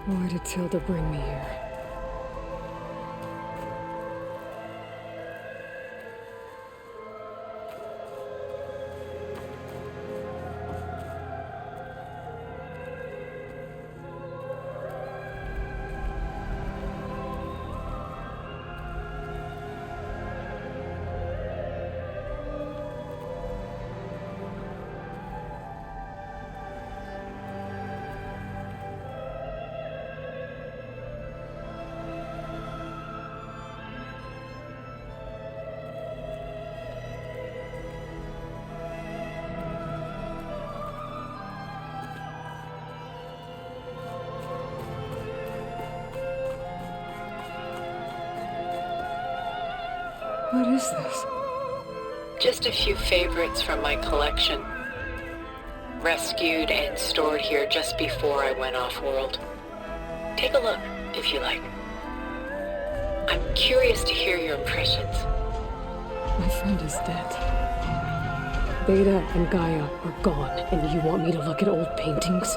Why did Tilda bring me here? What is this? Just a few favorites from my collection. Rescued and stored here just before I went off-world. Take a look, if you like. I'm curious to hear your impressions. My friend is dead. Beta and Gaia are gone, and you want me to look at old paintings?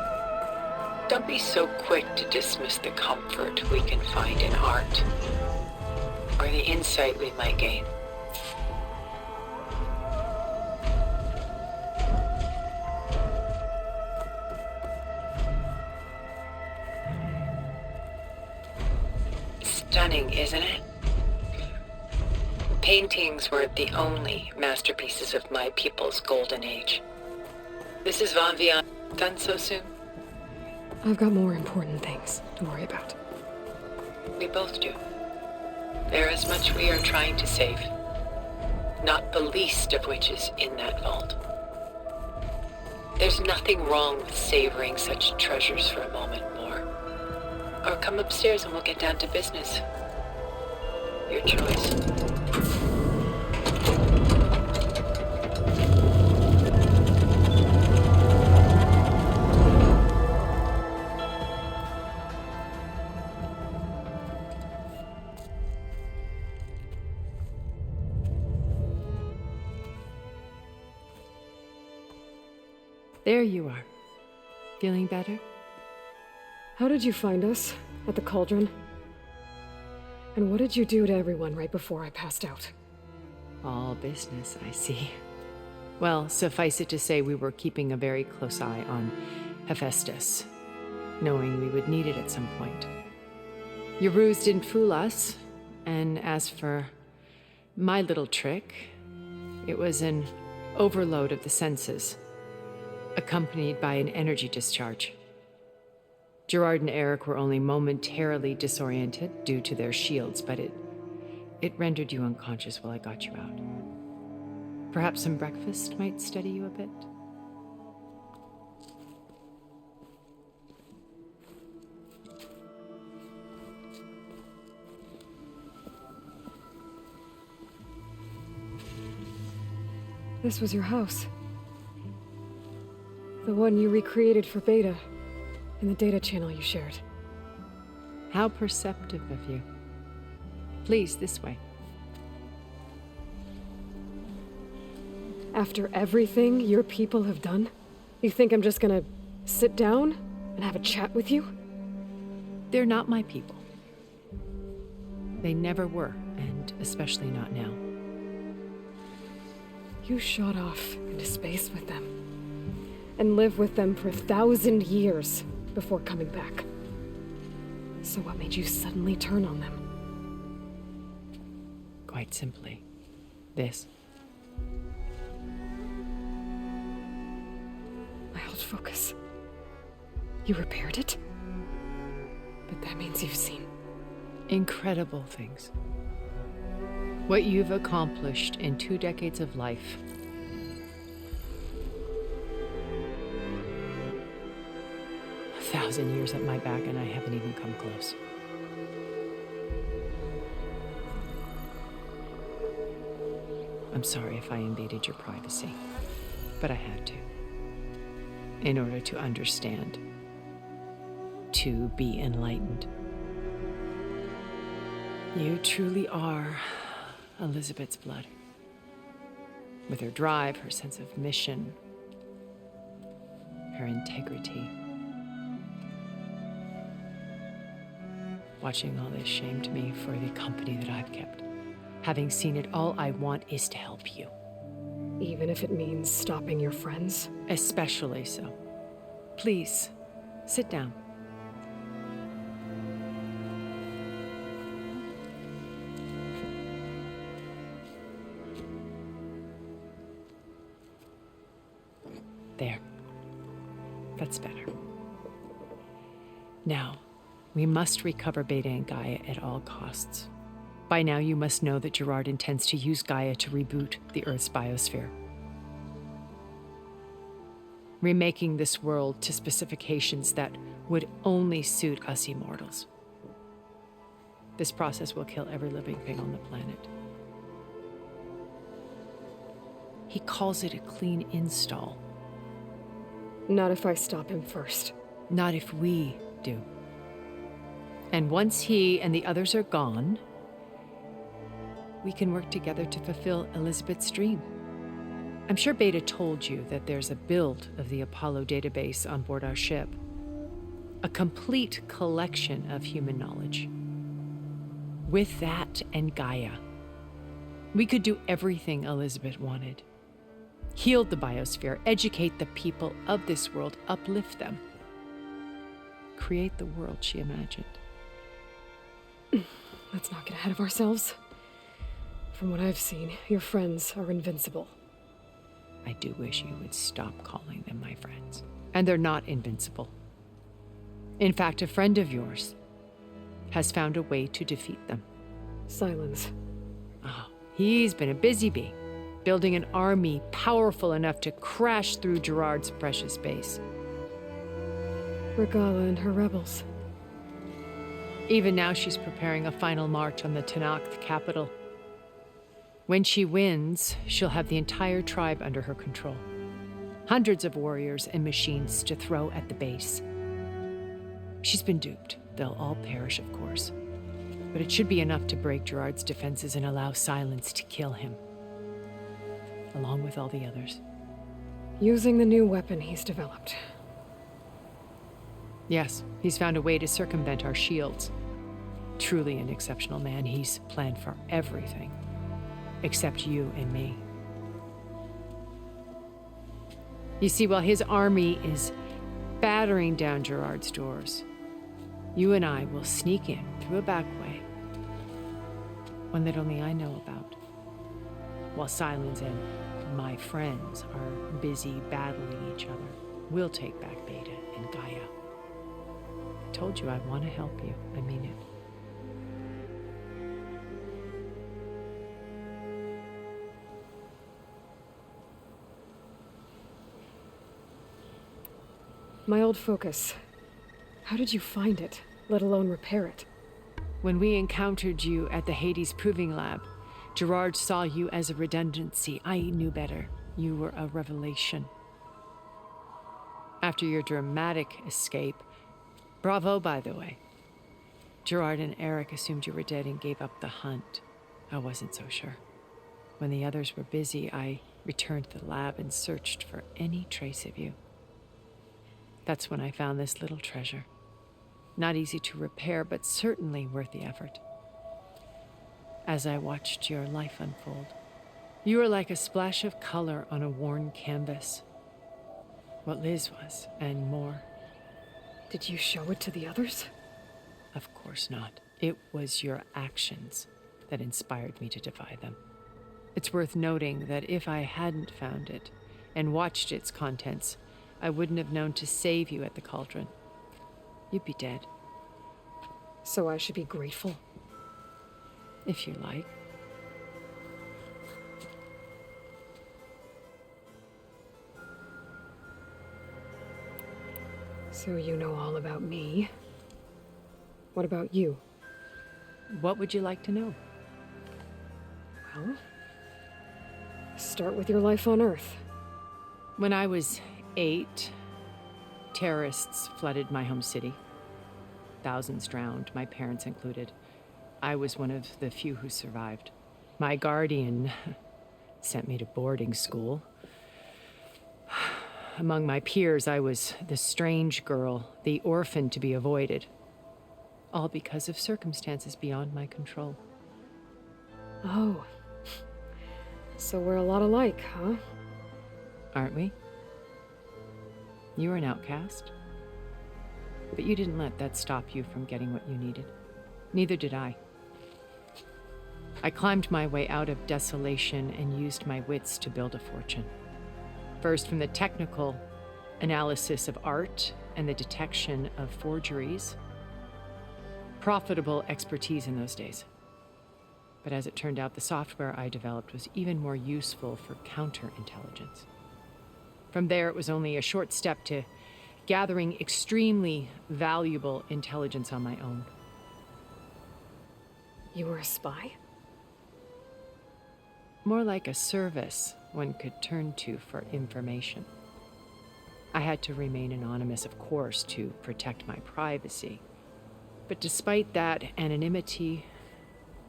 Don't be so quick to dismiss the comfort we can find in art, or the insight we might gain. Stunning, isn't it? Paintings were the only masterpieces of my people's golden age. Mrs. Van Vian, done so soon? I've got more important things to worry about. We both do. There is much we are trying to save, not the least of which is in that vault. There's nothing wrong with savoring such treasures for a moment more. Or come upstairs and we'll get down to business. Your choice. There you are. Feeling better? How did you find us? At the cauldron? And what did you do to everyone right before I passed out? All business, I see. Well, suffice it to say we were keeping a very close eye on Hephaestus, knowing we would need it at some point. Your ruse didn't fool us, and as for my little trick, it was an overload of the senses, accompanied by an energy discharge. Gerard and Eric were only momentarily disoriented due to their shields, but it rendered you unconscious while I got you out. Perhaps some breakfast might steady you a bit? This was your house. The one you recreated for Beta, in the data channel you shared. How perceptive of you. Please, this way. After everything your people have done, you think I'm just gonna sit down and have a chat with you? They're not my people. They never were, and especially not now. You shot off into space with them, and lived with them for 1,000 years before coming back. So what made you suddenly turn on them? Quite simply, this. My old focus. You repaired it? But that means you've seen Incredible things. What you've accomplished in 2 decades of life. A 1,000 years at my back and I haven't even come close. I'm sorry if I invaded your privacy, but I had to. In order to understand. To be enlightened. You truly are Elizabeth's blood. With her drive, her sense of mission, her integrity. Watching all this shamed me for the company that I've kept. Having seen it, all I want is to help you. Even if it means stopping your friends? Especially so. Please, sit down. There. That's better. Now, we must recover Beta and Gaia at all costs. By now, you must know that Gerard intends to use Gaia to reboot the Earth's biosphere, remaking this world to specifications that would only suit us immortals. This process will kill every living thing on the planet. He calls it a clean install. Not if I stop him first. Not if we do. And once he and the others are gone, we can work together to fulfill Elizabeth's dream. I'm sure Beta told you that there's a build of the Apollo database on board our ship. A complete collection of human knowledge. With that and Gaia, we could do everything Elizabeth wanted. Heal the biosphere, educate the people of this world, uplift them. Create the world she imagined. Let's not get ahead of ourselves. From what I've seen, your friends are invincible. I do wish you would stop calling them my friends. And they're not invincible. In fact, a friend of yours has found a way to defeat them. Silence. Oh, he's been a busy bee, building an army powerful enough to crash through Gerard's precious base. Regala and her rebels. Even now, she's preparing a final march on the Tanakh capital. When she wins, she'll have the entire tribe under her control. Hundreds of warriors and machines to throw at the base. She's been duped. They'll all perish, of course. But it should be enough to break Gerard's defenses and allow Silence to kill him. Along with all the others. Using the new weapon he's developed. Yes, he's found a way to circumvent our shields. Truly an exceptional man. He's planned for everything. Except you and me. You see, while his army is battering down Gerard's doors, you and I will sneak in through a back way, one that only I know about, while Silence and my friends are busy battling each other. We'll take back Beta and Gaia. I told you I want to help you. I mean it. My old focus. How did you find it, let alone repair it? When we encountered you at the Hades Proving Lab, Gerard saw you as a redundancy. I knew better. You were a revelation. After your dramatic escape, bravo, by the way. Gerard and Eric assumed you were dead and gave up the hunt. I wasn't so sure. When the others were busy, I returned to the lab and searched for any trace of you. That's when I found this little treasure. Not easy to repair, but certainly worth the effort. As I watched your life unfold, you were like a splash of color on a worn canvas. What Liz was, and more. Did you show it to the others? Of course not. It was your actions that inspired me to defy them. It's worth noting that if I hadn't found it and watched its contents, I wouldn't have known to save you at the cauldron. You'd be dead. So I should be grateful? If you like. So you know all about me. What about you? What would you like to know? Well, start with your life on Earth. When I was 8, terrorists flooded my home city. Thousands drowned, my parents included. I was one of the few who survived. My guardian sent me to boarding school. Among my peers, I was the strange girl, the orphan to be avoided. all because of circumstances beyond my control. Oh. So we're a lot alike, huh? Aren't we? You were an outcast. But you didn't let that stop you from getting what you needed. Neither did I. I climbed my way out of desolation and used my wits to build a fortune. First, from the technical analysis of art and the detection of forgeries. Profitable expertise in those days. But as it turned out, the software I developed was even more useful for counterintelligence. From there, it was only a short step to gathering extremely valuable intelligence on my own. You were a spy? More like a service one could turn to for information. I had to remain anonymous, of course, to protect my privacy. But despite that anonymity,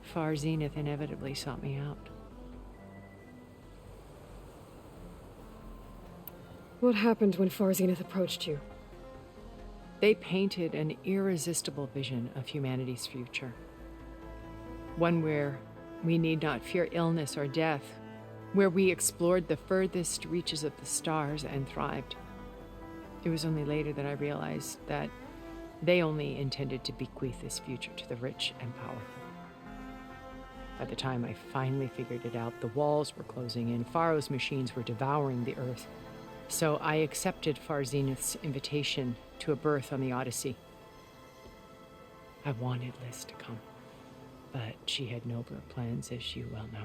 Far Zenith inevitably sought me out. What happened when Far Zenith approached you? They painted an irresistible vision of humanity's future. One where we need not fear illness or death, where we explored the furthest reaches of the stars and thrived. It was only later that I realized that they only intended to bequeath this future to the rich and powerful. By the time I finally figured it out, the walls were closing in, Pharaoh's machines were devouring the earth. So I accepted Far Zenith's invitation to a berth on the Odyssey. I wanted Liz to come, but she had nobler plans, as you well know.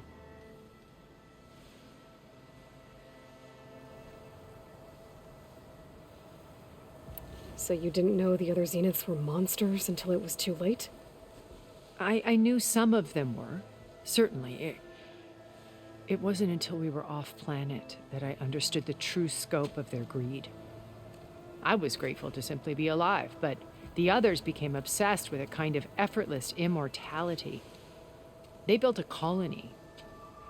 So you didn't know the other Zeniths were monsters until it was too late? I knew some of them were, certainly. It wasn't until we were off-planet that I understood the true scope of their greed. I was grateful to simply be alive, but the others became obsessed with a kind of effortless immortality. They built a colony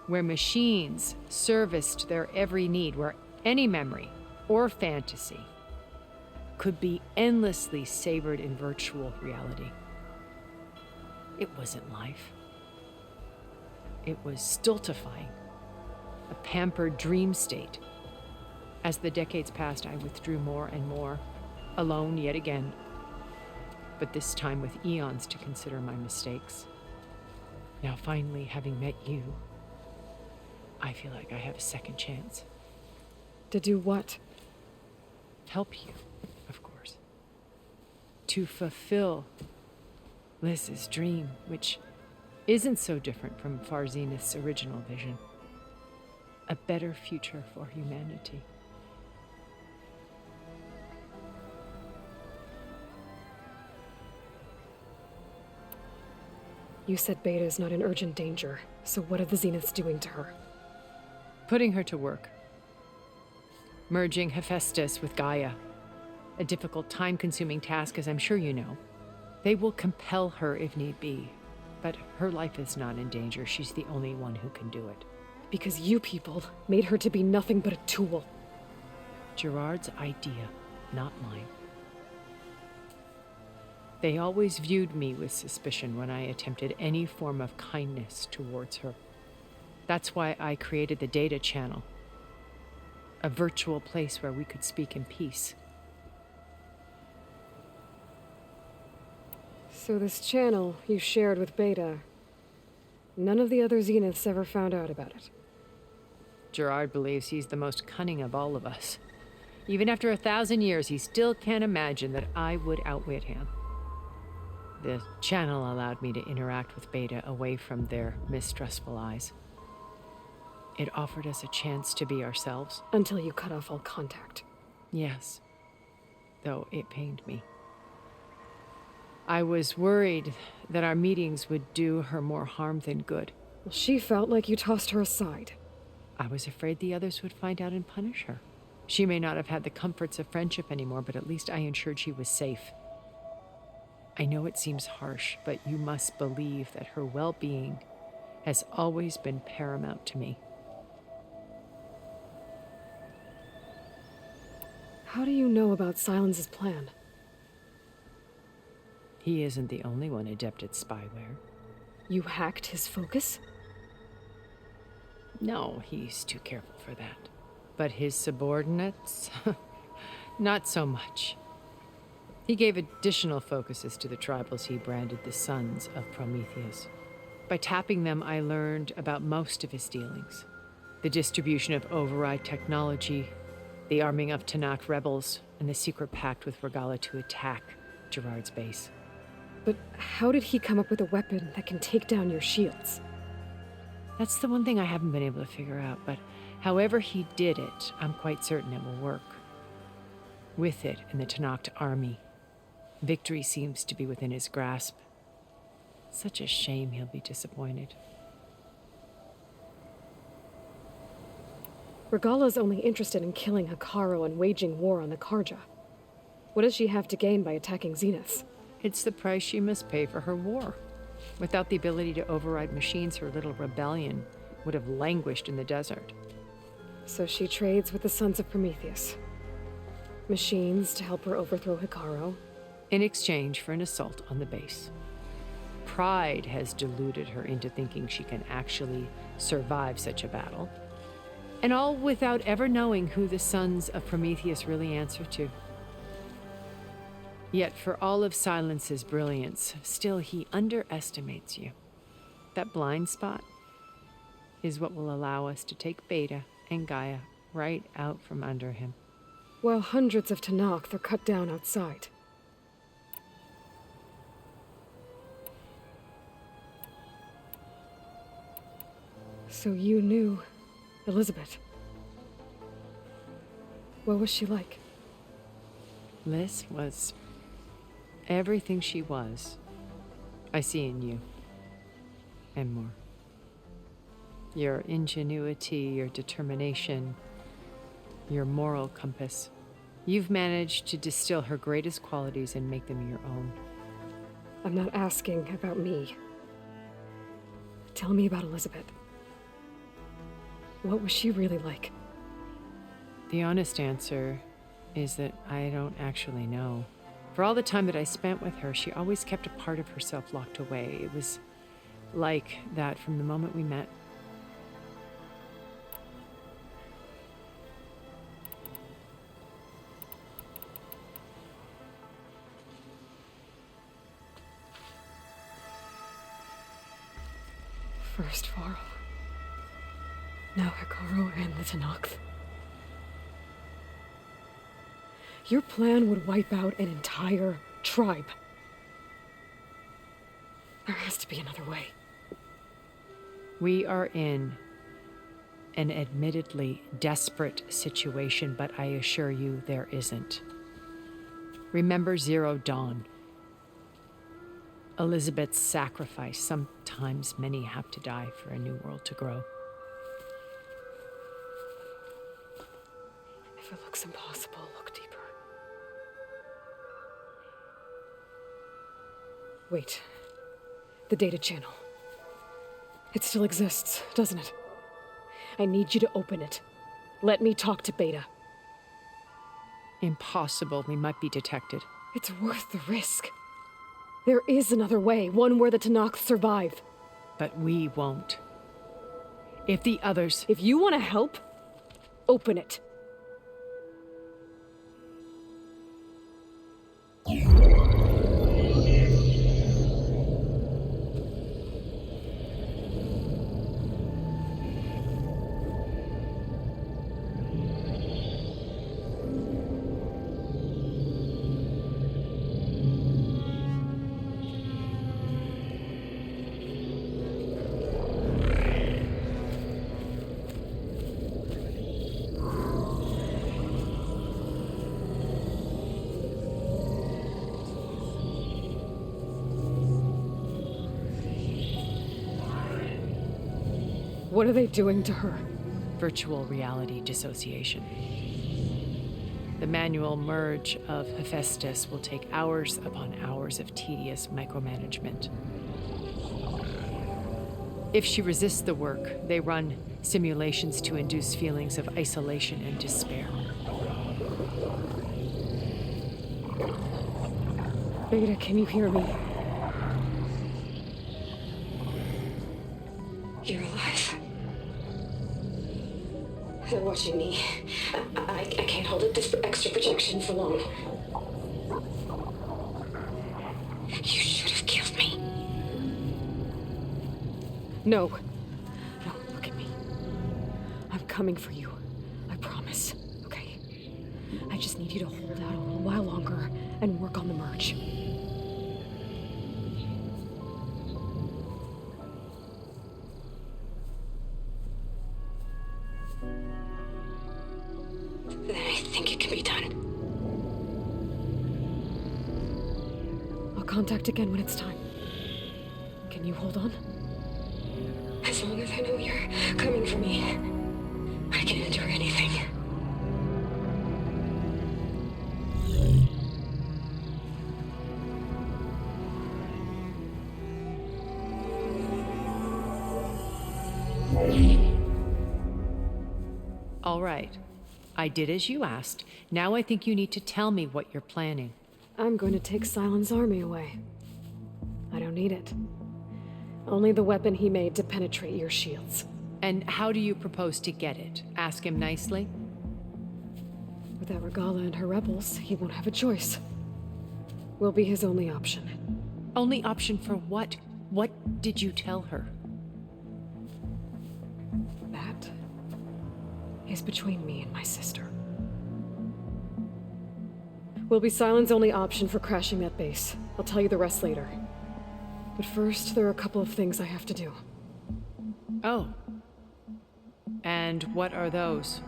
where machines serviced their every need, where any memory or fantasy could be endlessly savored in virtual reality. It wasn't life. It was stultifying, a pampered dream state. As the decades passed, I withdrew more and more, alone yet again, but this time with eons to consider my mistakes. Now finally, having met you, I feel like I have a second chance. To do what? Help you, of course. To fulfill Liz's dream, which isn't so different from Far Zenith's original vision. A better future for humanity. You said Beta is not in urgent danger, so what are the Zeniths doing to her? Putting her to work. Merging Hephaestus with Gaia. A difficult, time-consuming task, as I'm sure you know. They will compel her if need be, but her life is not in danger. She's the only one who can do it. Because you people made her to be nothing but a tool. Gerard's idea, not mine. They always viewed me with suspicion when I attempted any form of kindness towards her. That's why I created the data channel. A virtual place where we could speak in peace. So this channel you shared with Beta, none of the other Zeniths ever found out about it. Gerard believes he's the most cunning of all of us. Even after 1,000 years, he still can't imagine that I would outwit him. The channel allowed me to interact with Beta away from their mistrustful eyes. It offered us a chance to be ourselves. Until you cut off all contact. Yes, though it pained me. I was worried that our meetings would do her more harm than good. Well, she felt like you tossed her aside. I was afraid the others would find out and punish her. She may not have had the comforts of friendship anymore, but at least I ensured she was safe. I know it seems harsh, but you must believe that her well-being has always been paramount to me. How do you know about Silence's plan? He isn't the only one adept at spyware. You hacked his focus? No, he's too careful for that. But his subordinates? Not so much. He gave additional focuses to the tribals he branded the Sons of Prometheus. By tapping them, I learned about most of his dealings. The distribution of override technology, the arming of Tanakh rebels, and the secret pact with Regala to attack Gerard's base. But how did he come up with a weapon that can take down your shields? That's the one thing I haven't been able to figure out, but however he did it, I'm quite certain it will work. With it and the Tanakh army, victory seems to be within his grasp. Such a shame he'll be disappointed. Regala's only interested in killing Hekarro and waging war on the Karja. What does she have to gain by attacking Zeniths? It's the price she must pay for her war. Without the ability to override machines, her little rebellion would have languished in the desert. So she trades with the Sons of Prometheus. Machines to help her overthrow Hekarro. In exchange for an assault on the base. Pride has deluded her into thinking she can actually survive such a battle. And all without ever knowing who the Sons of Prometheus really answer to. Yet for all of Silence's brilliance, still he underestimates you. That blind spot is what will allow us to take Beta and Gaia right out from under him. While hundreds of Tanakh are cut down outside. So you knew Elizabeth. What was she like? Liz was everything she was. I see in you. And more. Your ingenuity, your determination, your moral compass. You've managed to distill her greatest qualities and make them your own. I'm not asking about me. Tell me about Elizabeth. What was she really like? The honest answer is that I don't actually know. For all the time that I spent with her, she always kept a part of herself locked away. It was like that from the moment we met. First Varl. Now Hekarro and the Tanakh. Your plan would wipe out an entire tribe. There has to be another way. We are in an admittedly desperate situation, but I assure you there isn't. Remember Zero Dawn. Elizabeth's sacrifice. Sometimes many have to die for a new world to grow. If it looks impossible, look deeper. Wait. The data channel. It still exists, doesn't it? I need you to open it. Let me talk to Beta. Impossible. We might be detected. It's worth the risk. There is another way, one where the Tanakh survive. But we won't. If the others... If you want to help, open it. What are they doing to her? Virtual reality dissociation. The manual merge of Hephaestus will take hours upon hours of tedious micromanagement. If she resists the work, they run simulations to induce feelings of isolation and despair. Beta, can you hear me? You're alive. They're watching me. I can't hold up this extra projection for long. You should have killed me. No. No, look at me. I'm coming for you. I promise. Okay? I just need you to hold out a little while longer and work on the merge. Then I think it can be done. I'll contact again when it's time. Can you hold on? As long as I know you're coming for me, I can endure anything. All right. I did as you asked. Now I think you need to tell me what you're planning. I'm going to take Silent's army away. I don't need it. Only the weapon he made to penetrate your shields. And how do you propose to get it? Ask him nicely? Without Regala and her rebels, he won't have a choice. We'll be his only option. Only option for what? What did you tell her? That is between me and my sister. Will be Silent's only option for crashing that base. I'll tell you the rest later. But first, there are a couple of things I have to do. Oh. And what are those?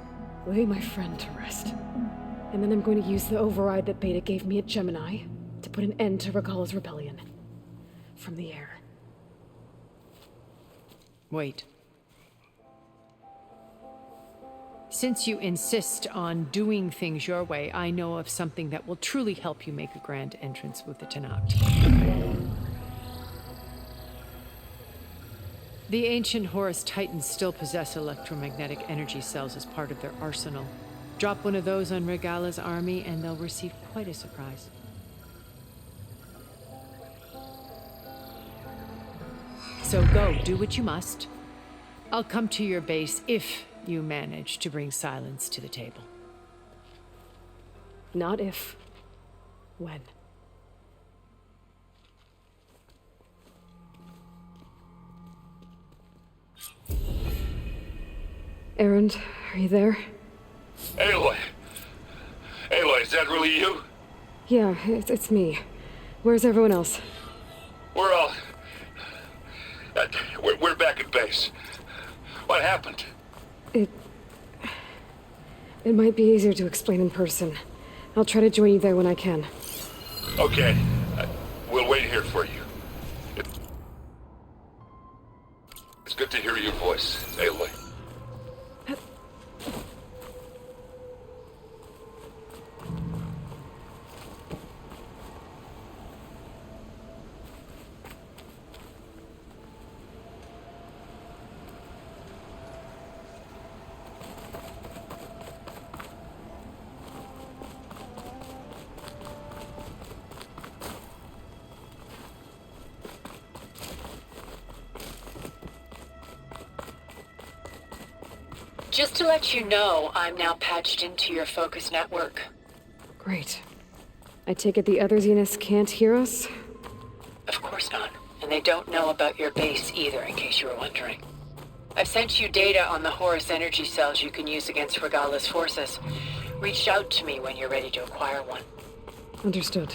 Lay my friend to rest. And then I'm going to use the override that Beta gave me at Gemini to put an end to Regala's rebellion. From the air. Wait. Since you insist on doing things your way, I know of something that will truly help you make a grand entrance with the Tenakth. The ancient Horus Titans still possess electromagnetic energy cells as part of their arsenal. Drop one of those on Regala's army and they'll receive quite a surprise. So go, do what you must. I'll come to your base if you manage to bring Silence to the table. Not if. When. Erend, are you there? Aloy! Aloy, is that really you? Yeah, it's me. Where's everyone else? We're all... we're back at base. What happened? It might be easier to explain in person. I'll try to join you there when I can. Okay. We'll wait here for you. It's good to hear your voice, Aloy. Just to let you know, I'm now patched into your focus network. Great. I take it the other Zeniths can't hear us? Of course not. And they don't know about your base either, in case you were wondering. I've sent you data on the Horus energy cells you can use against Regala's forces. Reach out to me when you're ready to acquire one. Understood.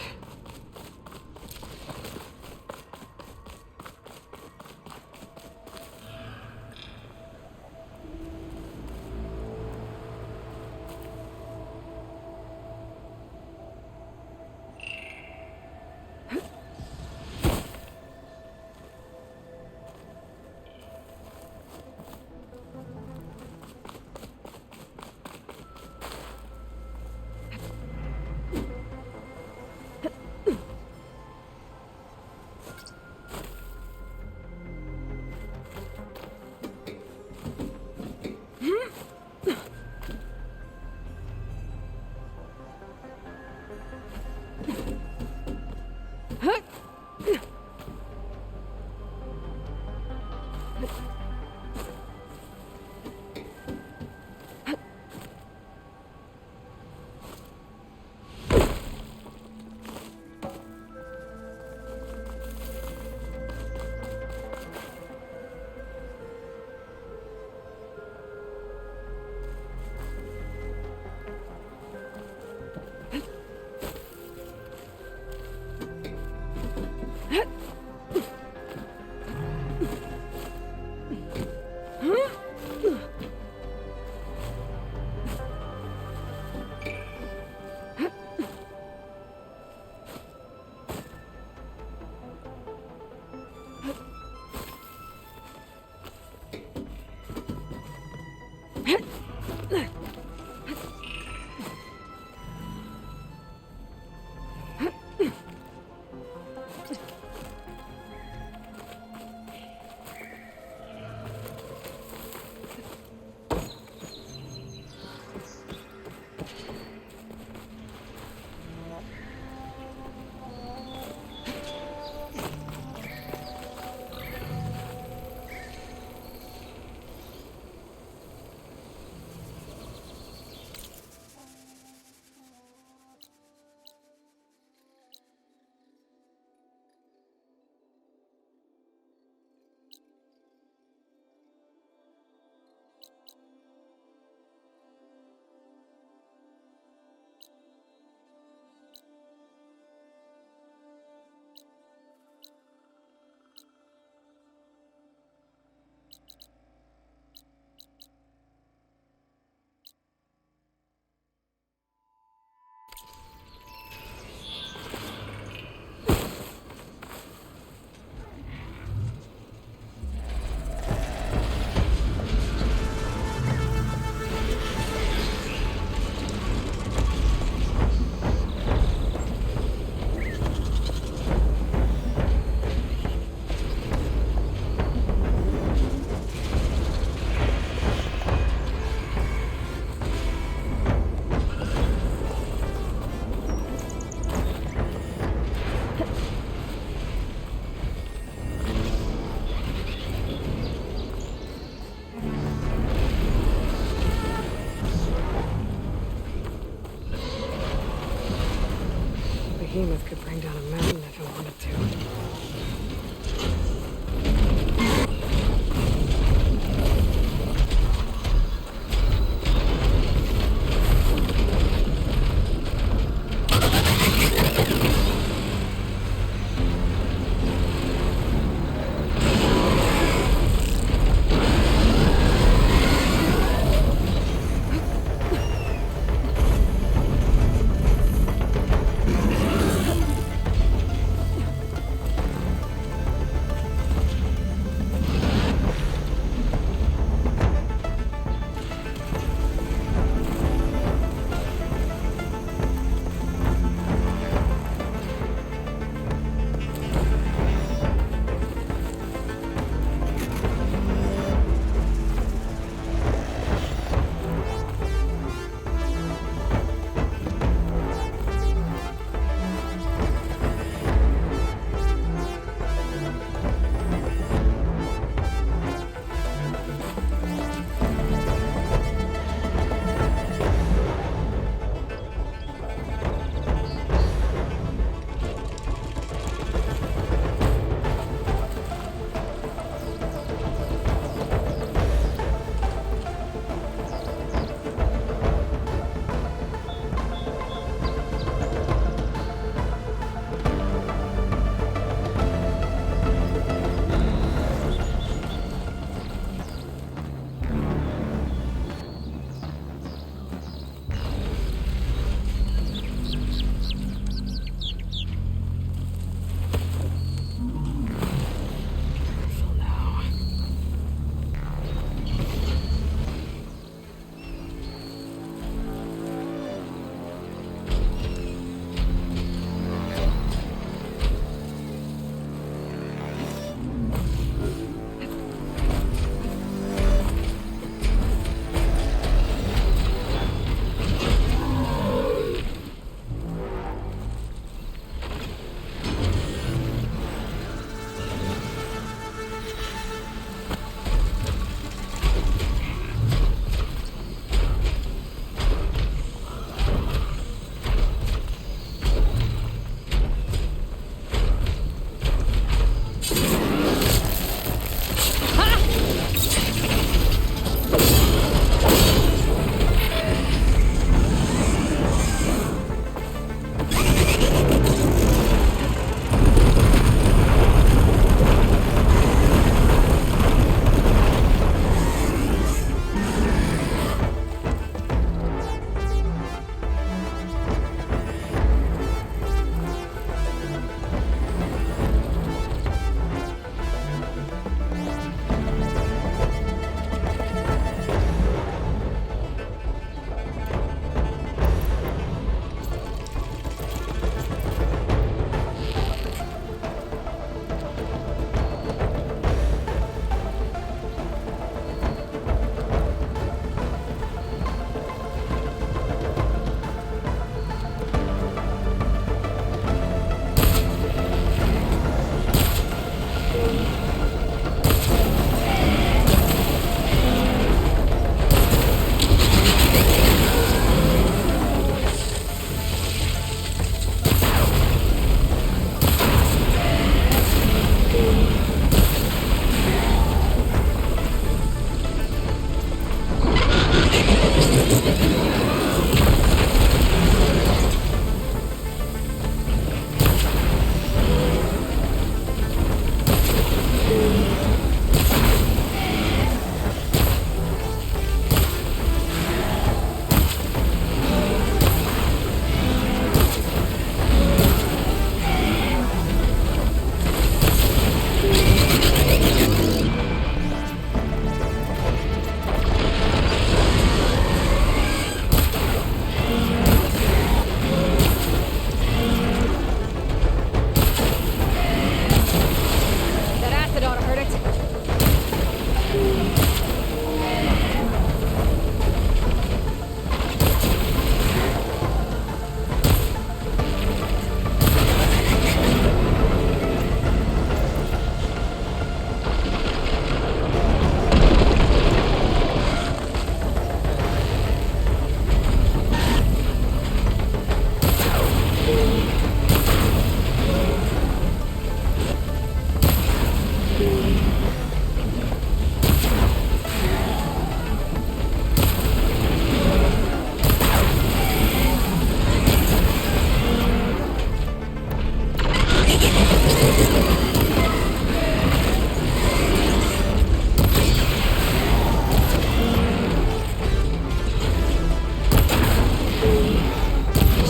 Behemoth could bring down a mountain if it wanted to.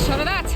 Shut of that!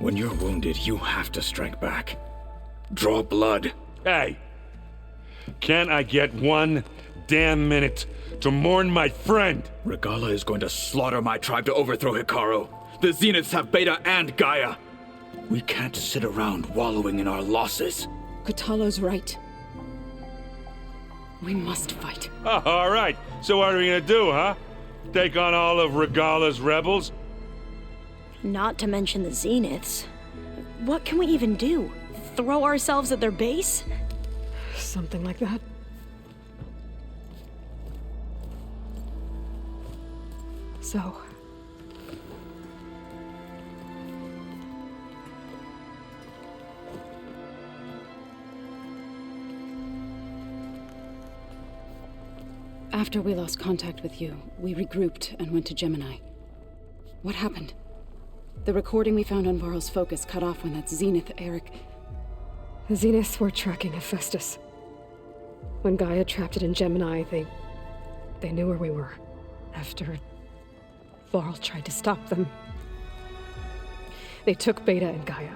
When you're wounded, you have to strike back. Draw blood. Hey! Can't I get one damn minute to mourn my friend? Regala is going to slaughter my tribe to overthrow Hikaru. The Zeniths have Beta and Gaia. We can't sit around wallowing in our losses. Kotallo's right. We must fight. Oh, all right. So what are we gonna do, huh? Take on all of Regala's rebels? Not to mention the Zeniths. What can we even do? Throw ourselves at their base? Something like that. So... After we lost contact with you, we regrouped and went to Gemini. What happened? The recording we found on Varl's focus cut off when that Zenith, Eric... The Zeniths were tracking Hephaestus. When Gaia trapped it in Gemini, they knew where we were. After Varl tried to stop them. They took Beta and Gaia.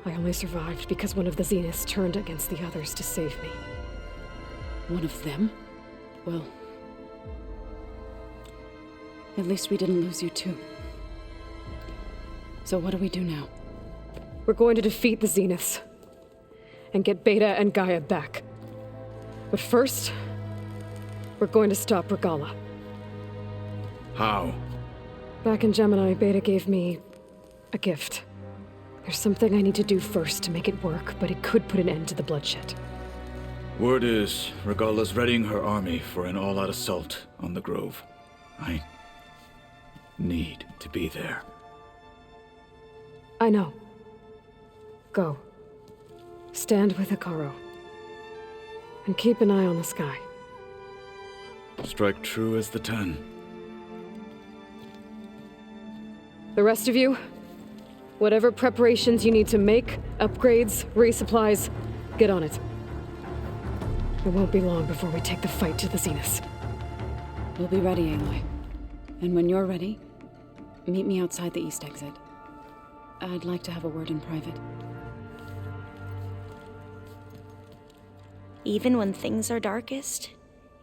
I only survived because one of the Zeniths turned against the others to save me. One of them? Well... at least we didn't lose you too. So what do we do now? We're going to defeat the Zeniths. And get Beta and Gaia back. But first, we're going to stop Regala. How? Back in Gemini, Beta gave me a gift. There's something I need to do first to make it work, but it could put an end to the bloodshed. Word is, Regala's readying her army for an all-out assault on the Grove. I need to be there. I know. Go. Stand with Hikaru. And keep an eye on the sky. Strike true as the 10. The rest of you, whatever preparations you need to make, upgrades, resupplies, get on it. It won't be long before we take the fight to the Zeniths. We'll be ready, Aloy. And when you're ready, meet me outside the east exit. I'd like to have a word in private. Even when things are darkest,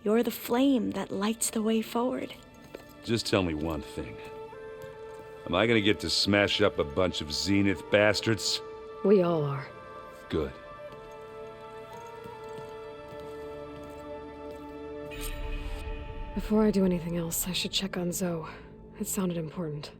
you're the flame that lights the way forward. Just tell me one thing. Am I gonna get to smash up a bunch of Zenith bastards? We all are. Good. Before I do anything else, I should check on Zoe. It sounded important.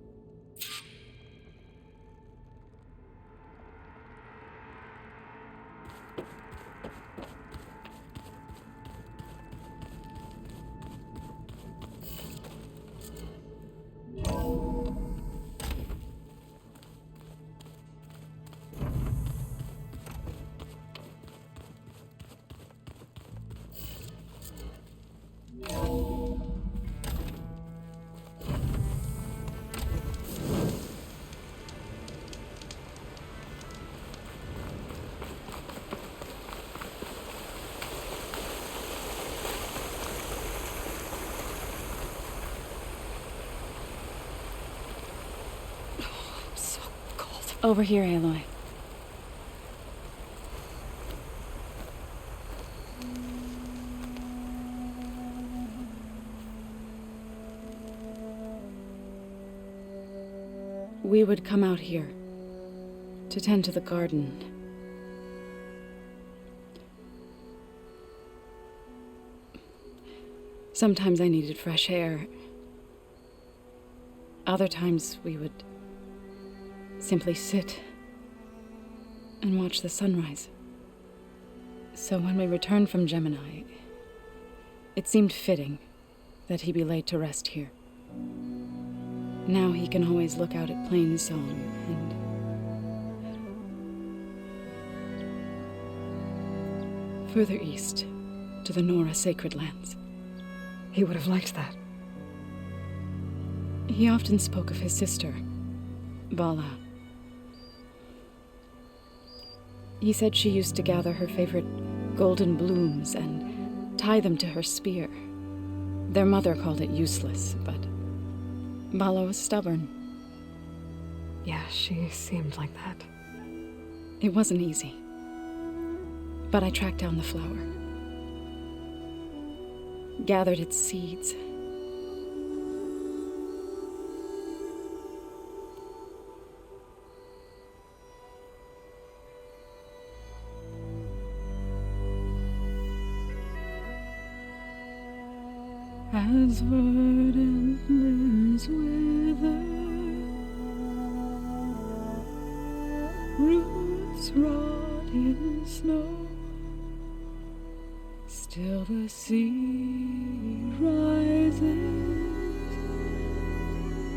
Over here, Aloy. We would come out here to tend to the garden. Sometimes I needed fresh air. Other times we would simply sit and watch the sunrise. So when we returned from Gemini, it seemed fitting that he be laid to rest here. Now he can always look out at Plain Song and further east to the Nora Sacred Lands. He would have liked that. He often spoke of his sister, Bala. He said she used to gather her favorite golden blooms and tie them to her spear. Their mother called it useless, but Bala was stubborn. Yeah, she seemed like that. It wasn't easy. But I tracked down the flower. Gathered its seeds. As verdant limbs wither, roots rot in snow, still the sea rises,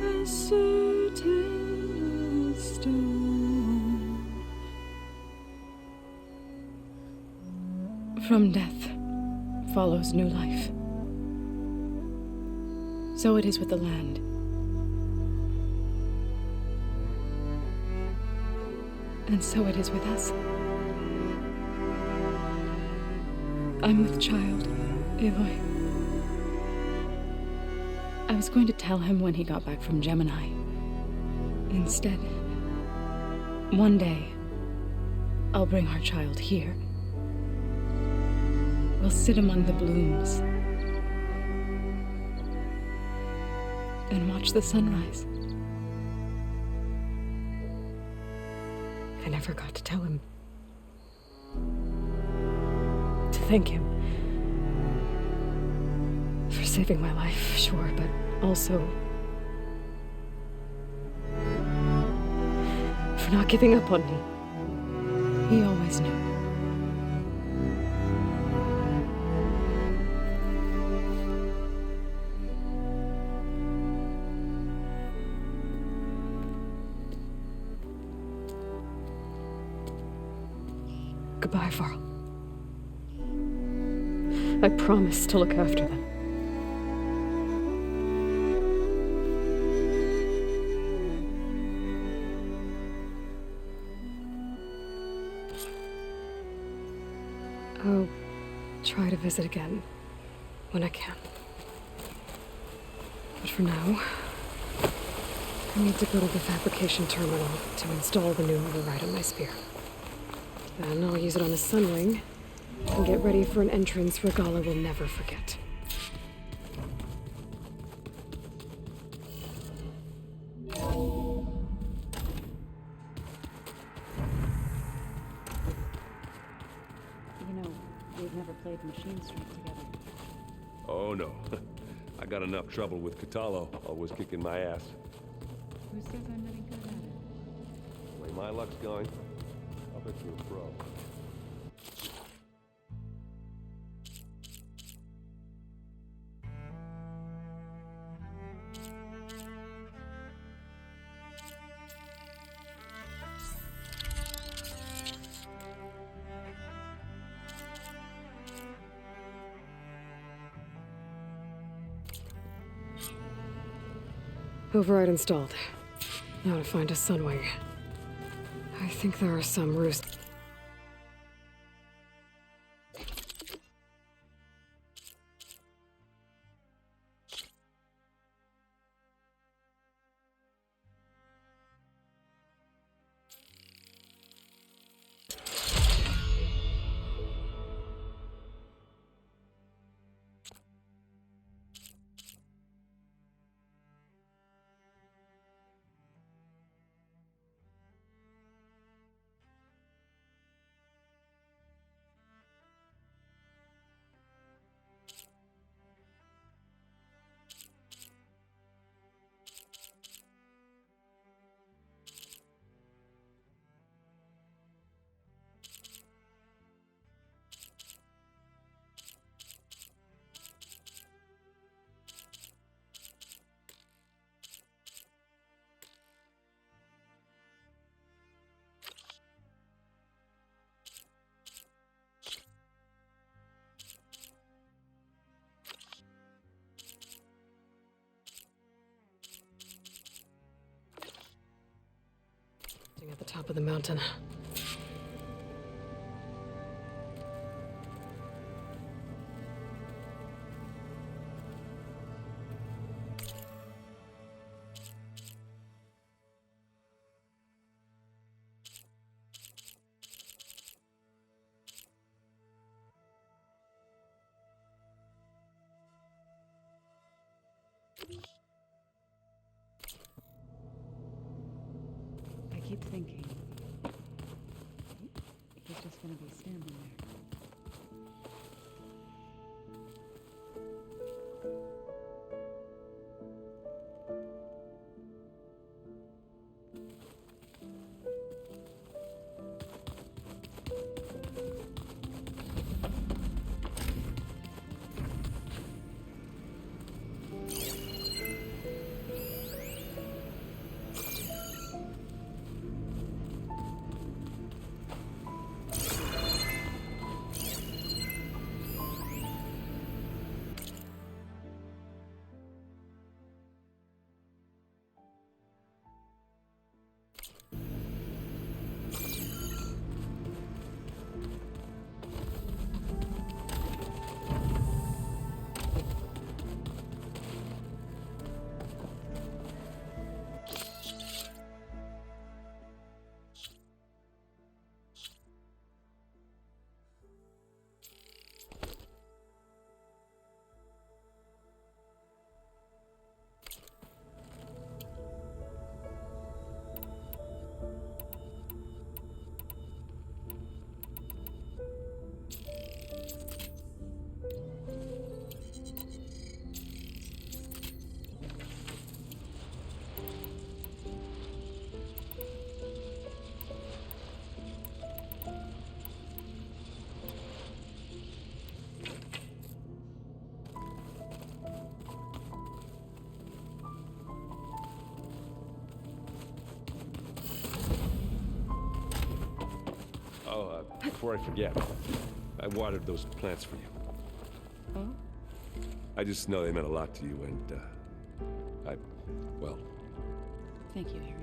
as certain as stone. From death follows new life. So it is with the land. And so it is with us. I'm with child, Aloy. I was going to tell him when he got back from Gemini. Instead, one day, I'll bring our child here. We'll sit among the blooms and watch the sunrise. I never got to tell him. To thank him. For saving my life, sure, but also for not giving up on me. He always knew. Goodbye, Varl. I promise to look after them. I'll try to visit again when I can. But for now, I need to go to the fabrication terminal to install the new override on my spear. Then I'll use it on a sunwing and get ready for an entrance Regala will never forget. You know, we've never played Machine Strike together. Oh no. I got enough trouble with Katalo, always kicking my ass. Who says I'm any good at it? The way my luck's going, I'll bet you're a pro. Override installed. Now to find a sunwing. I think there are some roosts. At the top of the mountain. I keep thinking he's just gonna be standing there. Before I forget, I watered those plants for you. Oh? I just know they meant a lot to you, and, well... Thank you, Aaron.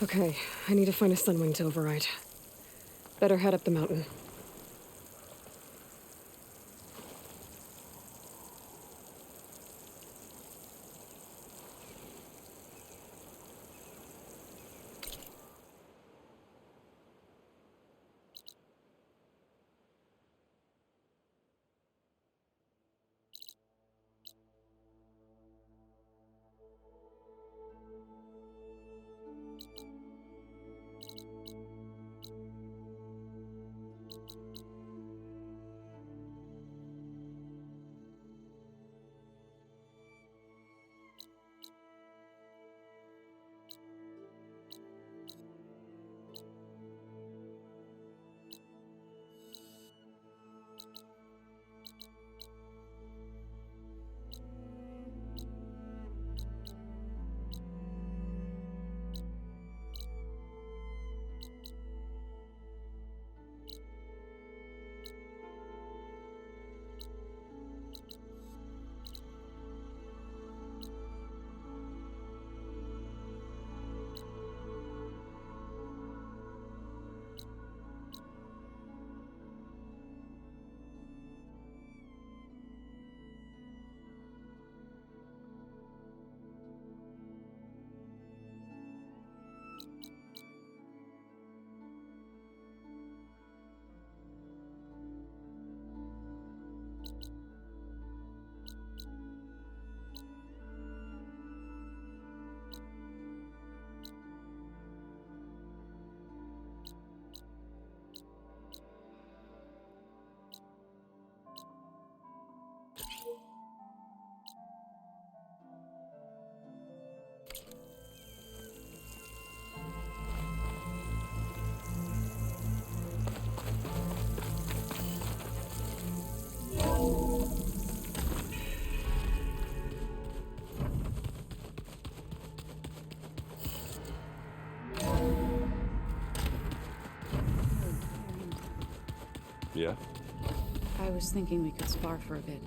Okay, I need to find a sunwing to override. Better head up the mountain. Yeah? I was thinking we could spar for a bit.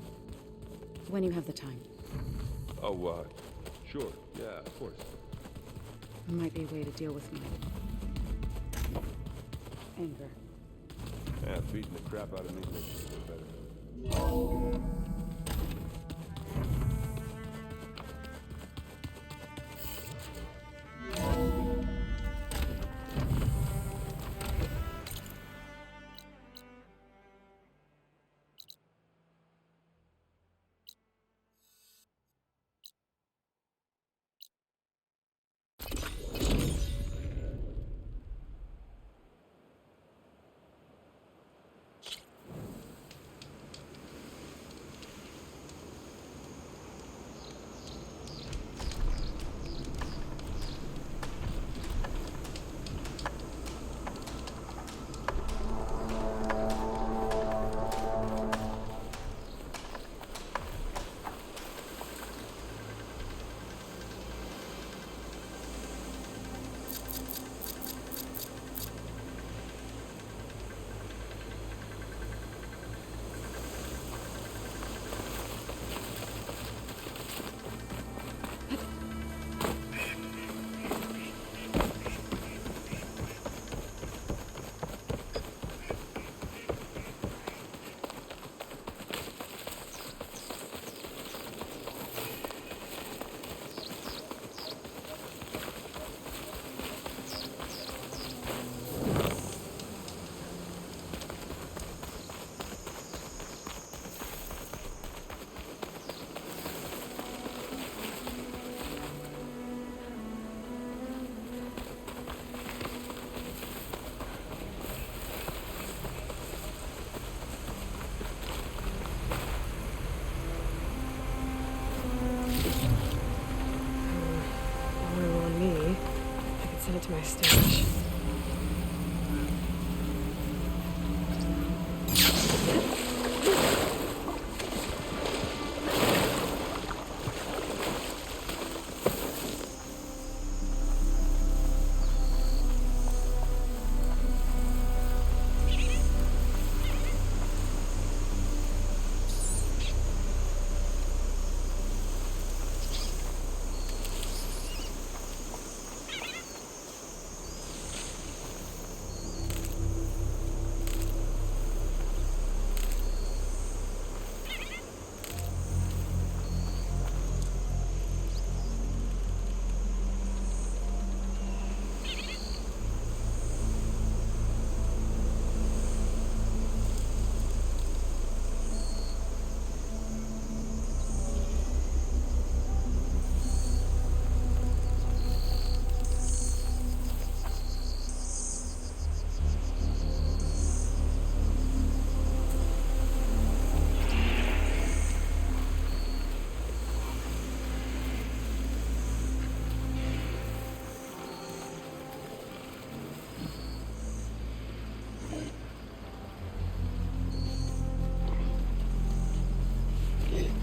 When you have the time. Oh, sure. Yeah, of course. Might be a way to deal with my anger. Yeah, beating the crap out of me makes me feel better. Oil on me. I can send it to my stash.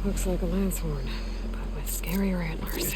Looks like a lance horn, but with scarier antlers.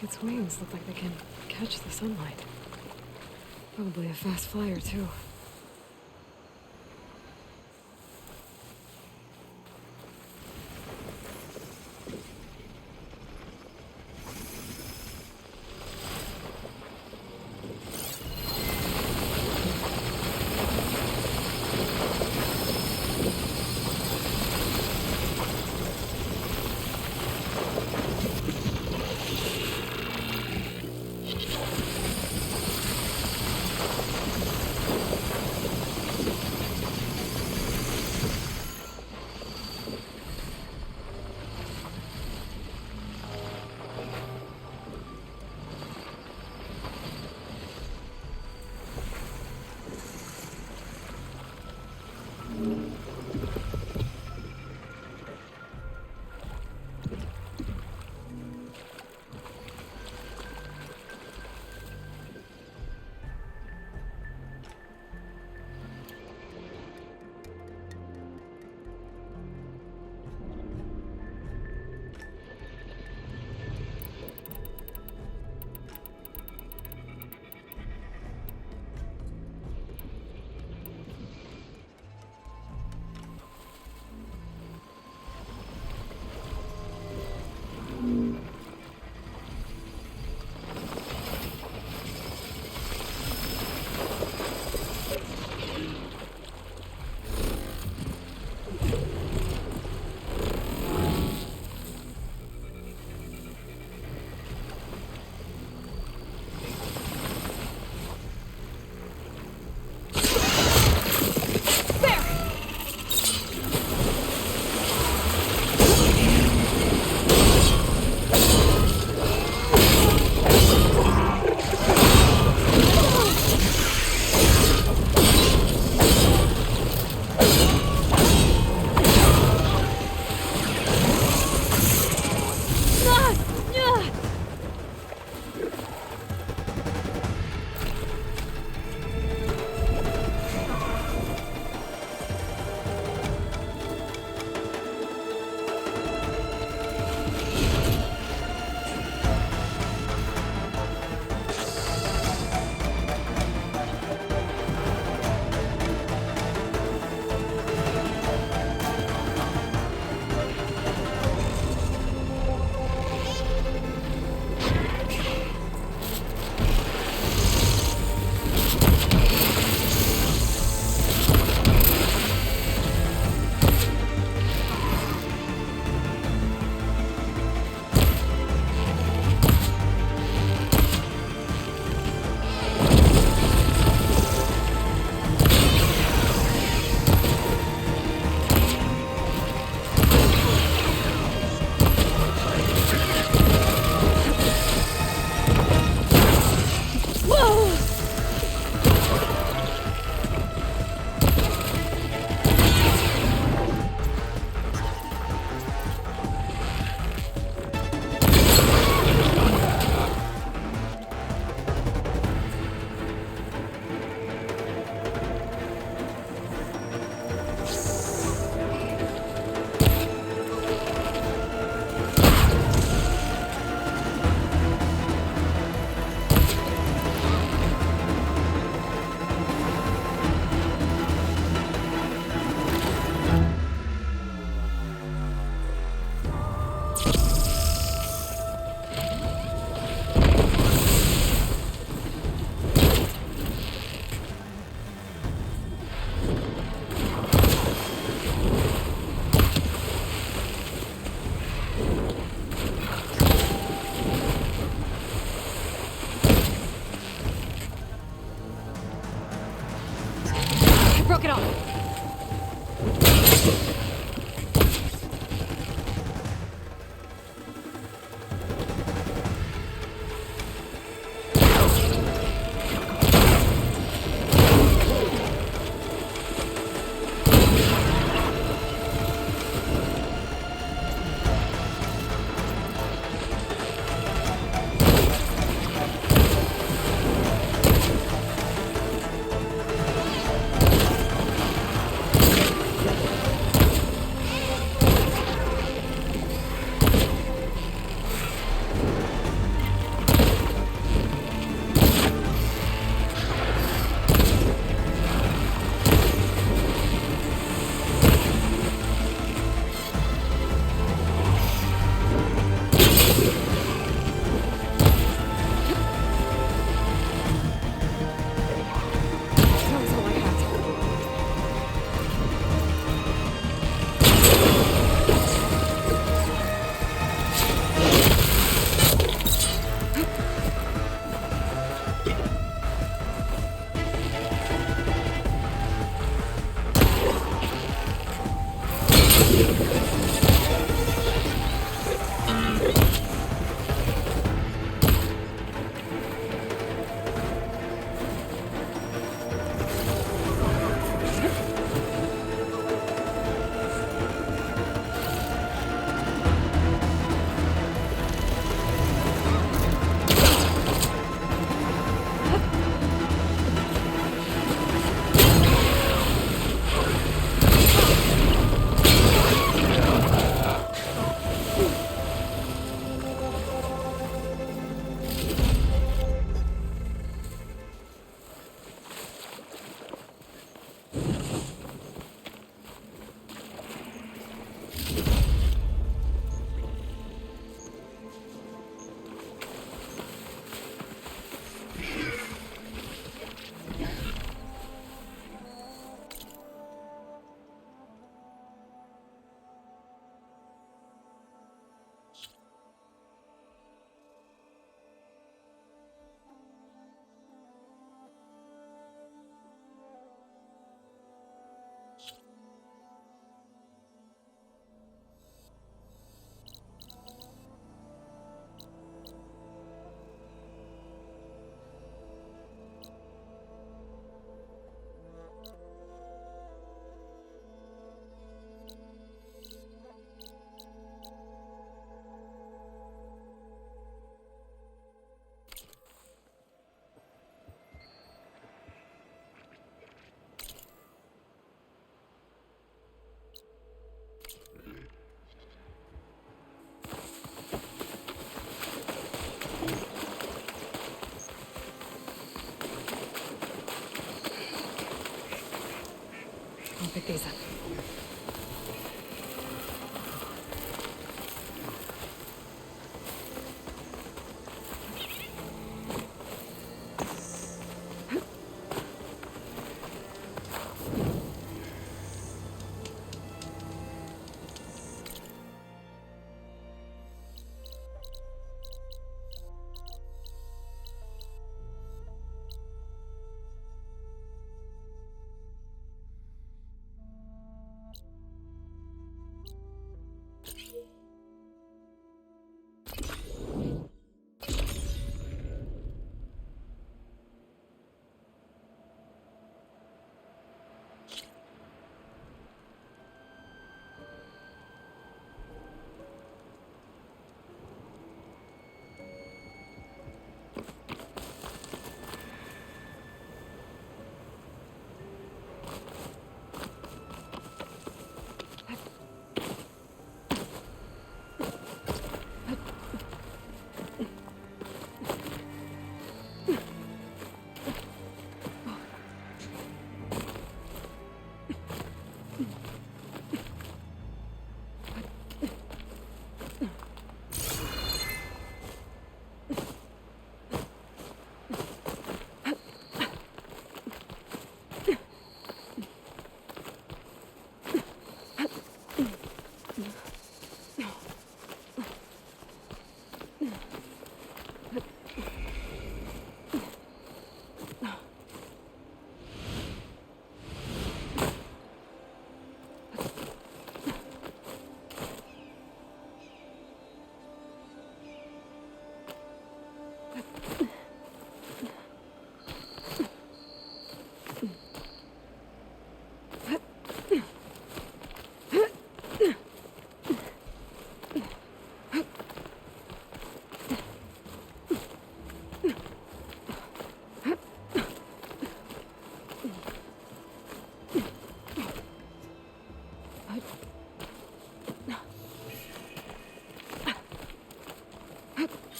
Its wings look like they can catch the sunlight. Probably a fast flyer, too.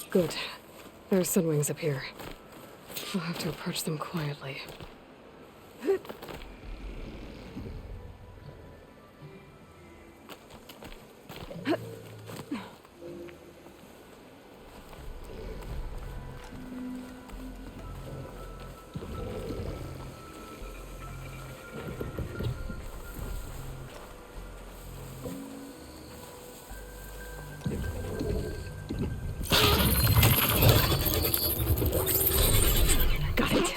Good. There are sunwings up here. I'll have to approach them quietly. Got it.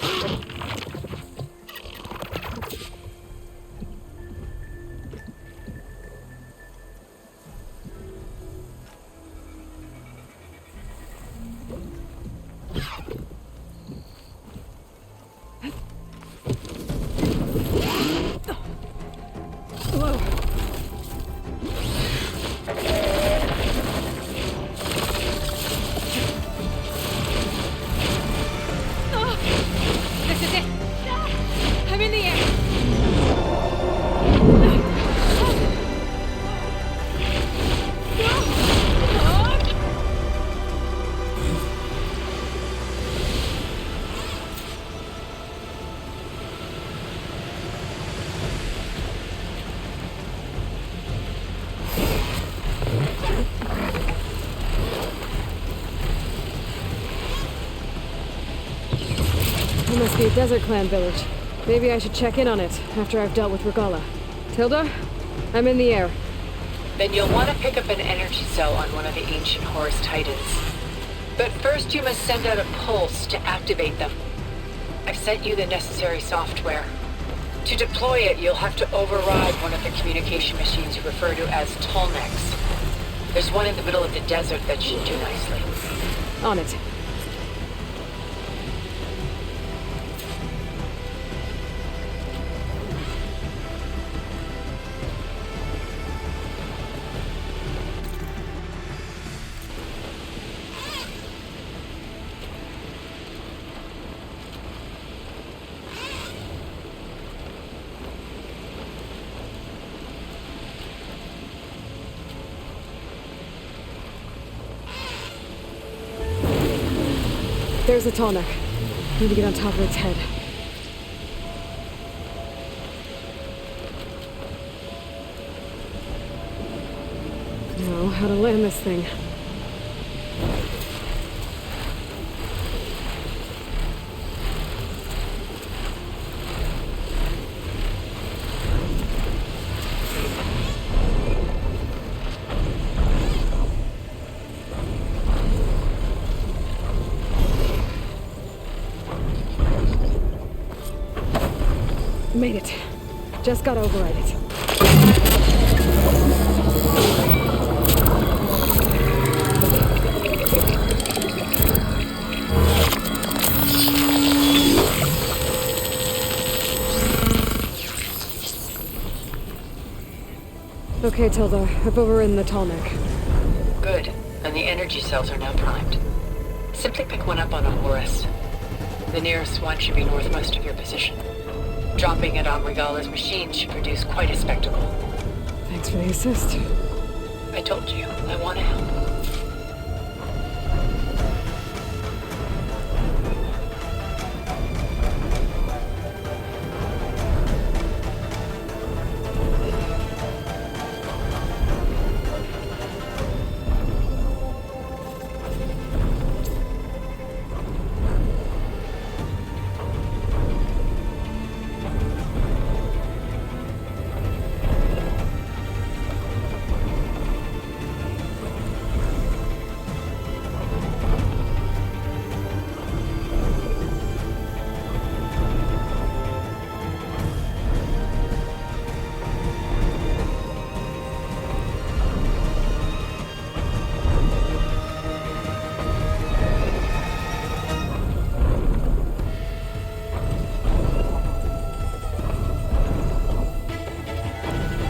This is it! I'm in the air! There must be a Desert Clan village. Maybe I should check in on it after I've dealt with Regala. Tilda? I'm in the air. Then you'll want to pick up an energy cell on one of the ancient Horus Titans. But first you must send out a pulse to activate them. I've sent you the necessary software. To deploy it, you'll have to override one of the communication machines you refer to as Tolnecs. There's one in the middle of the desert that should do nicely. On it. There's a Tallneck. Need to get on top of its head. Know how to land this thing. Made it. Just gotta override it. Okay, Tilda. I've overridden the Tallneck. Good. And the energy cells are now primed. Simply pick one up on a Horus. The nearest one should be northwest of your position. Dropping it on Regala's machine should produce quite a spectacle. Thanks for the assist. I told you, I want to help.